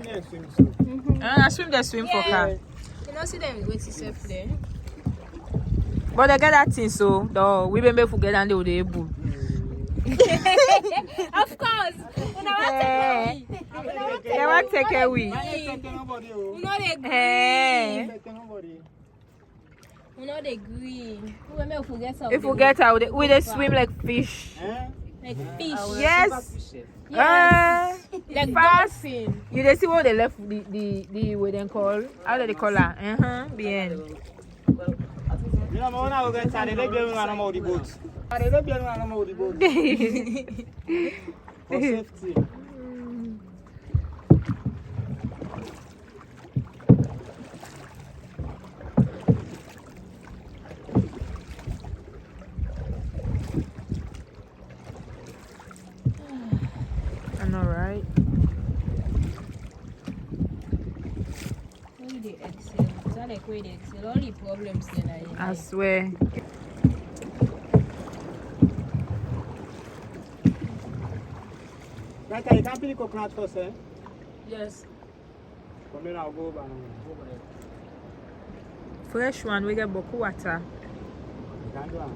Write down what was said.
there swim so. I swim the swim for car. You know, see them go to safe there. But they get that thing so the we may forget and they will able. Of course. They want take away. You know they green. You know they green. Who may forget how? If we get out, we they swim like fish. Like fish. Yes. Like fast. dolphin. You they see what they left the what they call? How do they call that? The end. You know, when I go inside, they don't run on the boat. They don't run on the boat. For safety. I know, right? Only they excel. It's not like where they excel. Only problems there. I swear. Right, you can't pick coconut first, eh? Yes. Come in, I'll go over. Fresh one, we get boku water. You can't do that.